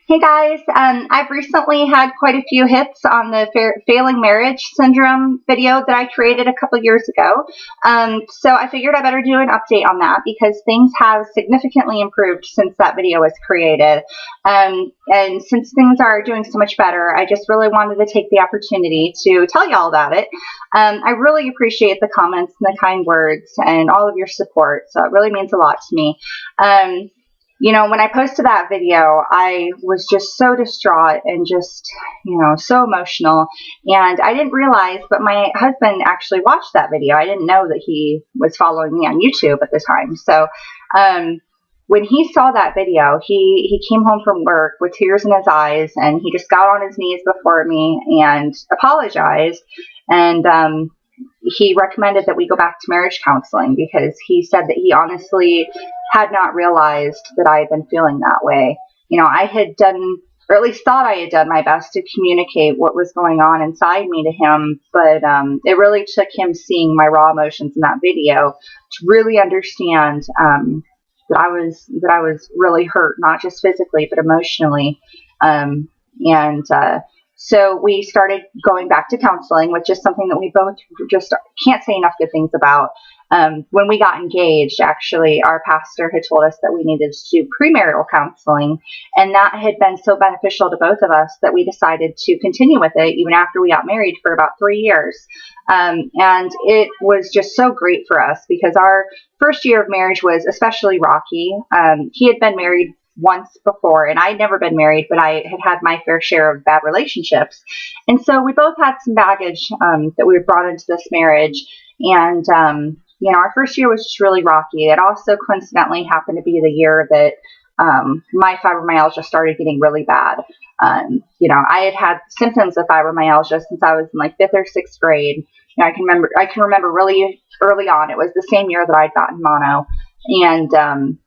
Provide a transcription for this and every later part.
Hey guys, I've recently had quite a few hits on the failing marriage syndrome video that I created a couple years ago. So I figured I better do an update on that because things have significantly improved since that video was created. And since things are doing so much better, I just really wanted to take the opportunity to tell y'all about it. I really appreciate the comments and the kind words and all of your support, so it really means a lot to me. You know, when I posted that video, I was just so distraught and just, so emotional. And I didn't realize, but my husband actually watched that video. I didn't know that he was following me on YouTube at the time. So when he saw that video, he came home from work with tears in his eyes, and he just got on his knees before me and apologized. And he recommended that we go back to marriage counseling because he said that he honestly had not realized that I had been feeling that way. I had done, or at least thought I had done my best to communicate what was going on inside me to him, but it really took him seeing my raw emotions in that video to really understand that I was really hurt, not just physically, but emotionally. So we started going back to counseling, which is something that we both just can't say enough good things about. When we got engaged, actually, our pastor had told us that we needed to do premarital counseling, and that had been so beneficial to both of us that we decided to continue with it even after we got married for about 3 years. And it was just so great for us because our first year of marriage was especially rocky. He had been married once before, and I'd never been married, but I had had my fair share of bad relationships. And so we both had some baggage that we brought into this marriage. And, our first year was just really rocky. It also coincidentally happened to be the year that my fibromyalgia started getting really bad. I had had symptoms of fibromyalgia since I was in like 5th or 6th grade. I can remember really early on. It was the same year that I'd gotten mono. And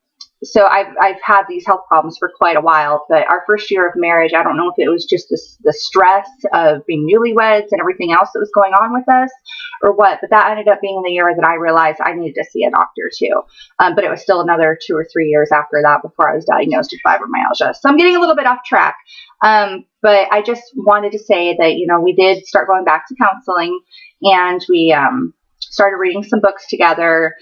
so I've had these health problems for quite a while, but our first year of marriage, I don't know if it was just the stress of being newlyweds and everything else that was going on with us or what, but that ended up being the year that I realized I needed to see a doctor too. But it was still another 2 or 3 years after that before I was diagnosed with fibromyalgia. So I'm getting a little bit off track. But I just wanted to say that, we did start going back to counseling, and we started reading some books together.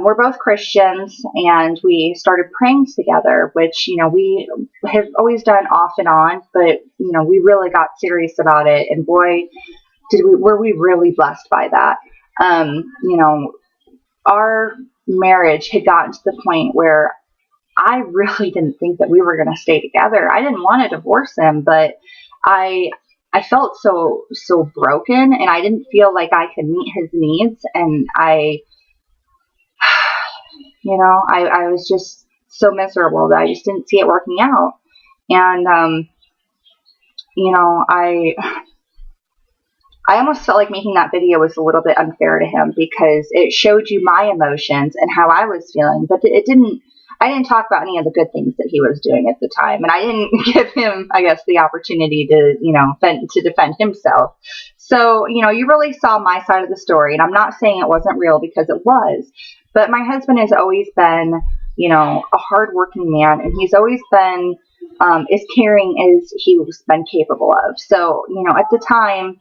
We're both Christians, and we started praying together, which, we have always done off and on, but, we really got serious about it. And boy, were we really blessed by that. Our marriage had gotten to the point where I really didn't think that we were going to stay together. I didn't want to divorce him, but I felt so broken, and I didn't feel like I could meet his needs. And I was just so miserable that I just didn't see it working out. And, I almost felt like making that video was a little bit unfair to him because it showed you my emotions and how I was feeling, but I didn't talk about any of the good things that he was doing at the time. And I didn't give him, I guess, the opportunity to defend himself. So, you really saw my side of the story. And I'm not saying it wasn't real because it was. But my husband has always been, a hardworking man. And he's always been as caring as he's been capable of. So, at the time,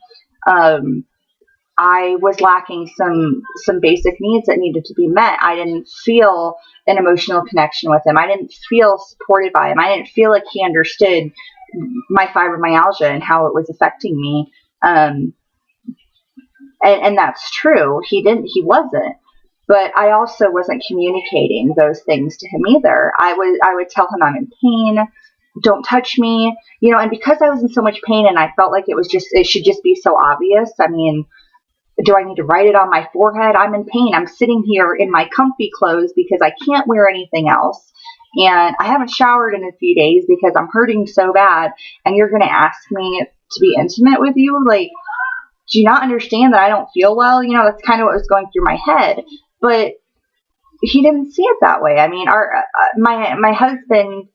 I was lacking some basic needs that needed to be met. I didn't feel an emotional connection with him. I didn't feel supported by him. I didn't feel like he understood my fibromyalgia and how it was affecting me. And that's true. He wasn't. But I also wasn't communicating those things to him either. I would tell him I'm in pain. Don't touch me. And because I was in so much pain and I felt like it should just be so obvious. I mean, do I need to write it on my forehead? I'm in pain. I'm sitting here in my comfy clothes because I can't wear anything else. And I haven't showered in a few days because I'm hurting so bad. And you're going to ask me to be intimate with you? Like, do you not understand that I don't feel well? That's kind of what was going through my head. But he didn't see it that way. I mean, my husband,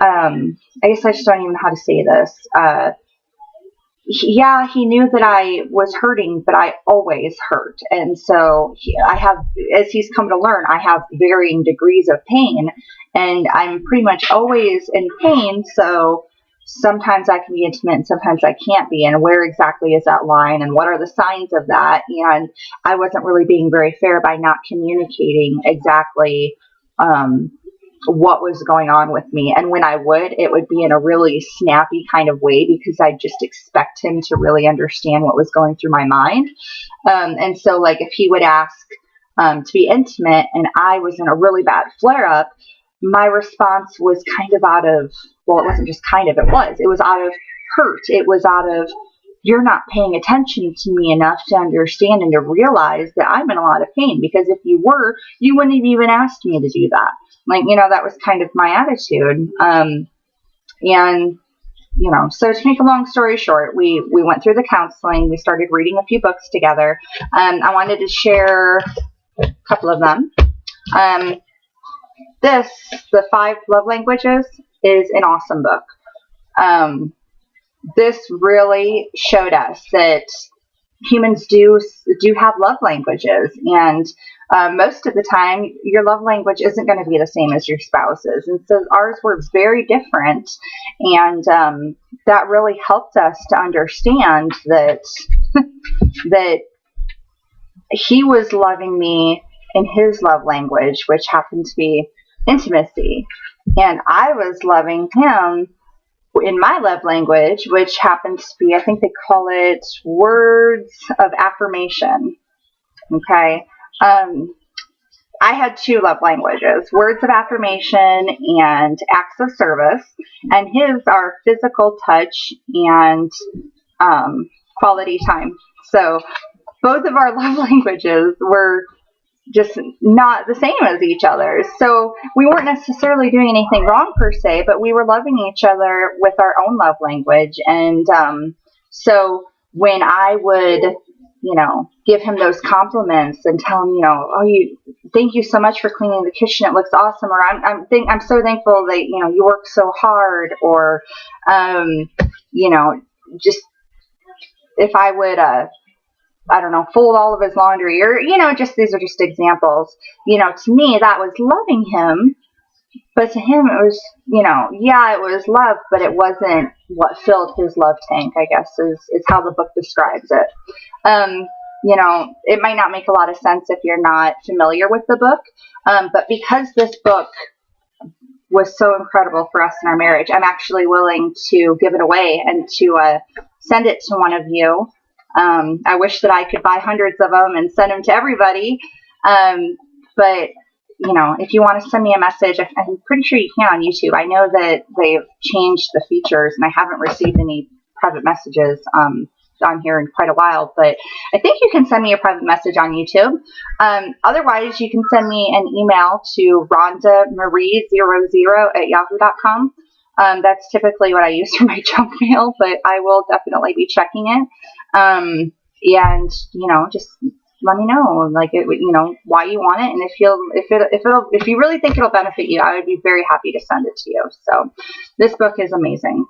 I guess I just don't even know how to say this. He knew that I was hurting, but I always hurt. And so as he's come to learn, I have varying degrees of pain, and I'm pretty much always in pain. So sometimes I can be intimate and sometimes I can't be, and where exactly is that line and what are the signs of that? And I wasn't really being very fair by not communicating exactly what was going on with me. And when I would, it would be in a really snappy kind of way because I just expect him to really understand what was going through my mind. And so like if he would ask to be intimate and I was in a really bad flare up, my response was kind of out of, well, it wasn't just kind of, it was out of hurt. It was out of, you're not paying attention to me enough to understand and to realize that I'm in a lot of pain, because if you were, you wouldn't have even asked me to do that. Like, that was kind of my attitude. So to make a long story short, we went through the counseling. We started reading a few books together. I wanted to share a couple of them. The 5 Love Languages is an awesome book. This really showed us that humans do have love languages, and most of the time your love language isn't going to be the same as your spouse's, and so ours were very different, and that really helped us to understand that that he was loving me in his love language, which happened to be intimacy, and I was loving him in my love language, which happens to be, I think they call it words of affirmation. Okay. I had 2 love languages, words of affirmation and acts of service, and his are physical touch and quality time. So both of our love languages were just not the same as each other. So we weren't necessarily doing anything wrong per se, but we were loving each other with our own love language. And so when I would, give him those compliments and tell him, thank you so much for cleaning the kitchen, it looks awesome, or I'm so thankful that you work so hard, or just if I would fold all of his laundry, or, these are just examples. To me, that was loving him, but to him, it was, it was love, but it wasn't what filled his love tank, I guess, is how the book describes it. It might not make a lot of sense if you're not familiar with the book, but because this book was so incredible for us in our marriage, I'm actually willing to give it away and to send it to one of you. I wish that I could buy hundreds of them and send them to everybody. But, if you want to send me a message, I'm pretty sure you can on YouTube. I know that they've changed the features, and I haven't received any private messages on here in quite a while. But I think you can send me a private message on YouTube. Otherwise, you can send me an email to rhondamarie00@yahoo.com. That's typically what I use for my junk mail, but I will definitely be checking it. And just let me know, why you want it, and if you really think it'll benefit you, I would be very happy to send it to you. So this book is amazing.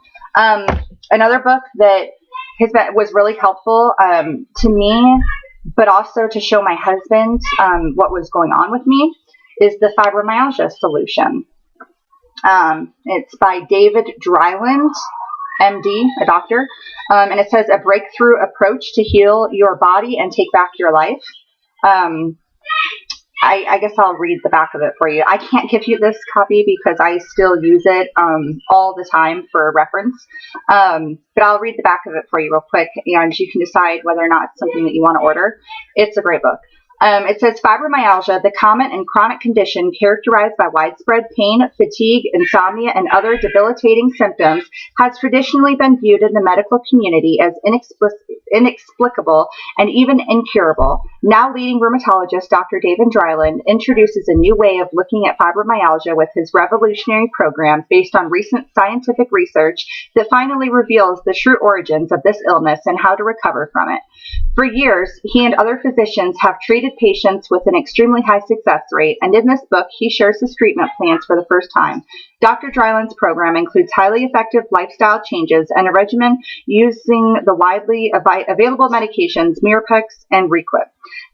Another book that was really helpful to me, but also to show my husband what was going on with me, is the Fibromyalgia Solution. It's by David Dryland, MD, a doctor, and it says a breakthrough approach to heal your body and take back your life. I guess I'll read the back of it for you. I can't give you this copy because I still use it all the time for reference, but I'll read the back of it for you real quick, and you can decide whether or not it's something that you want to order. It's a great book. It says, fibromyalgia, the common and chronic condition characterized by widespread pain, fatigue, insomnia, and other debilitating symptoms, has traditionally been viewed in the medical community as inexplicable and even incurable. Now leading rheumatologist Dr. David Dryland introduces a new way of looking at fibromyalgia with his revolutionary program based on recent scientific research that finally reveals the true origins of this illness and how to recover from it. For years, he and other physicians have treated patients with an extremely high success rate, and in this book, he shares his treatment plans for the first time. Dr. Dryland's program includes highly effective lifestyle changes and a regimen using the widely available medications, Mirapex and Requip.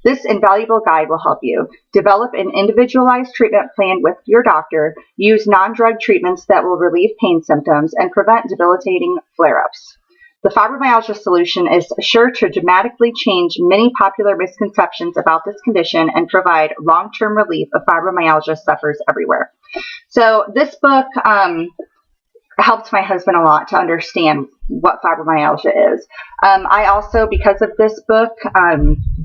This invaluable guide will help you develop an individualized treatment plan with your doctor, use non-drug treatments that will relieve pain symptoms, and prevent debilitating flare-ups. The fibromyalgia solution is sure to dramatically change many popular misconceptions about this condition and provide long-term relief of fibromyalgia sufferers everywhere. So this book helped my husband a lot to understand what fibromyalgia is. I also, because of this book,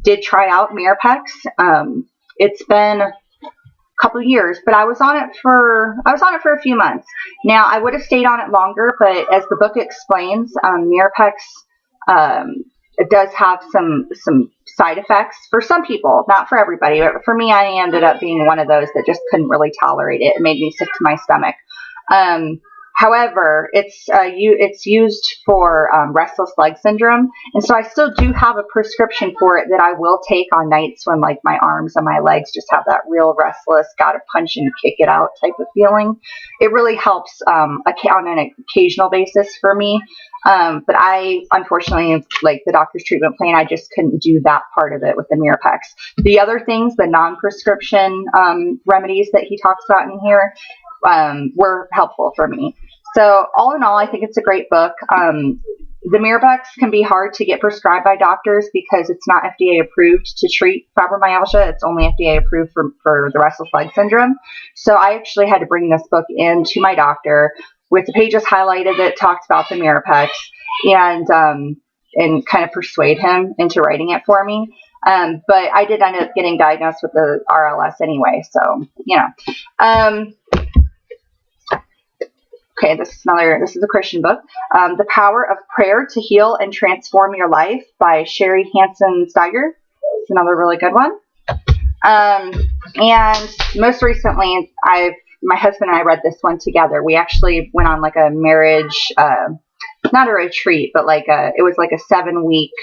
did try out Mirapex. It's been a couple of years, but I was on it for a few months. Now I would have stayed on it longer, but as the book explains, Mirapex it does have some side effects for some people, not for everybody, but for me, I ended up being one of those that just couldn't really tolerate it. It made me sick to my stomach. However, it's used for restless leg syndrome, and so I still do have a prescription for it that I will take on nights when like my arms and my legs just have that real restless, gotta punch and kick it out type of feeling. It really helps on an occasional basis for me, but I unfortunately, like the doctor's treatment plan, I just couldn't do that part of it with the Mirapex. The other things, the non-prescription remedies that he talks about in here, were helpful for me. So all in all, I think it's a great book. The Mirapex can be hard to get prescribed by doctors because it's not FDA approved to treat fibromyalgia. It's only FDA approved for the restless leg syndrome. So I actually had to bring this book in to my doctor with the pages highlighted that talked about the Mirapex and kind of persuade him into writing it for me. But I did end up getting diagnosed with the RLS anyway. So, you know. Okay, this is a Christian book. The Power of Prayer to Heal and Transform Your Life by Sherry Hansen Steiger. It's another really good one. And most recently, my husband and I read this one together. We actually went on like a marriage, not a retreat, but it was like a 7-week,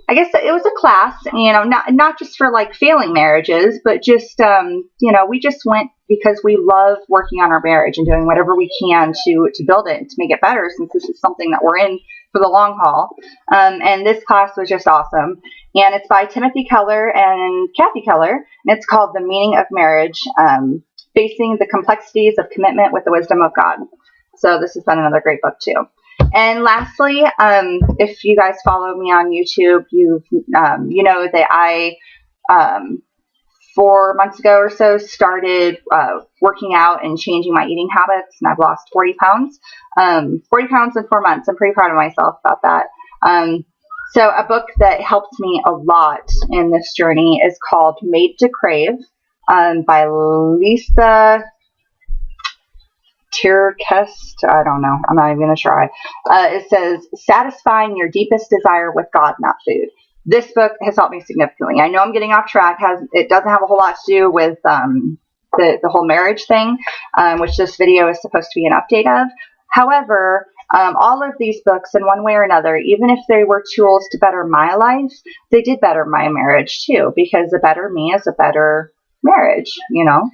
I guess it was a class, you know, not just for like failing marriages, but just, you know, we just went because we love working on our marriage and doing whatever we can to build it and to make it better, since this is something that we're in for the long haul. And this class was just awesome. And it's by Timothy Keller and Kathy Keller, and it's called The Meaning of Marriage, Facing the Complexities of Commitment with the Wisdom of God. So this has been another great book too. And lastly, if you guys follow me on YouTube, you know that I 4 months ago or so started working out and changing my eating habits, and I've lost 40 pounds. 40 pounds in 4 months. I'm pretty proud of myself about that. So a book that helped me a lot in this journey is called Made to Crave by Lisa Tierkest. I don't know. I'm not even going to try. It says, satisfying your deepest desire with God, not food. This book has helped me significantly. I know I'm getting off track. It doesn't have a whole lot to do with the whole marriage thing, which this video is supposed to be an update of. However, all of these books, in one way or another, even if they were tools to better my life, they did better my marriage too, because a better me is a better marriage, you know.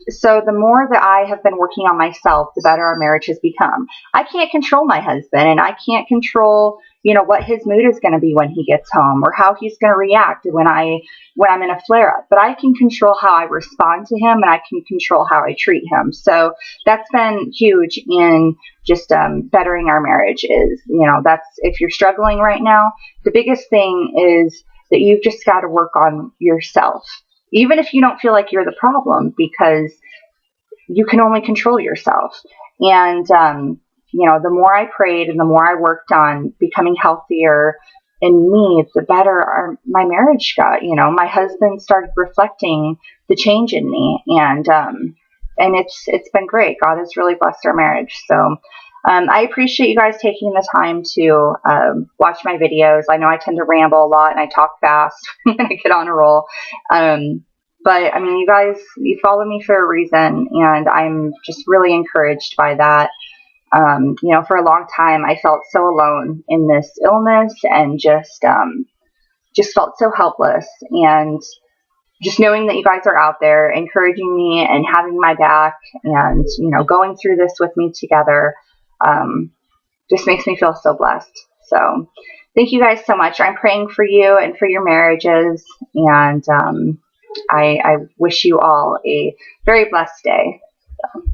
So the more that I have been working on myself, the better our marriage has become. I can't control my husband, and I can't control, you know, what his mood is going to be when he gets home, or how he's going to react when I'm in a flare-up. But I can control how I respond to him, and I can control how I treat him. So that's been huge in just bettering our marriage. Is, you know, that's, if you're struggling right now, the biggest thing is that you've just got to work on yourself. Even if you don't feel like you're the problem, because you can only control yourself. And, you know, the more I prayed and the more I worked on becoming healthier in me, the better my marriage got. You know, my husband started reflecting the change in me, and it's been great. God has really blessed our marriage. So I appreciate you guys taking the time to watch my videos. I know I tend to ramble a lot and I talk fast when I get on a roll. But I mean, you guys, you follow me for a reason, and I'm just really encouraged by that. You know, for a long time, I felt so alone in this illness, and just felt so helpless. And just knowing that you guys are out there encouraging me and having my back, and, you know, going through this with me together, just makes me feel so blessed. So thank you guys so much. I'm praying for you and for your marriages, and I wish you all a very blessed day. So.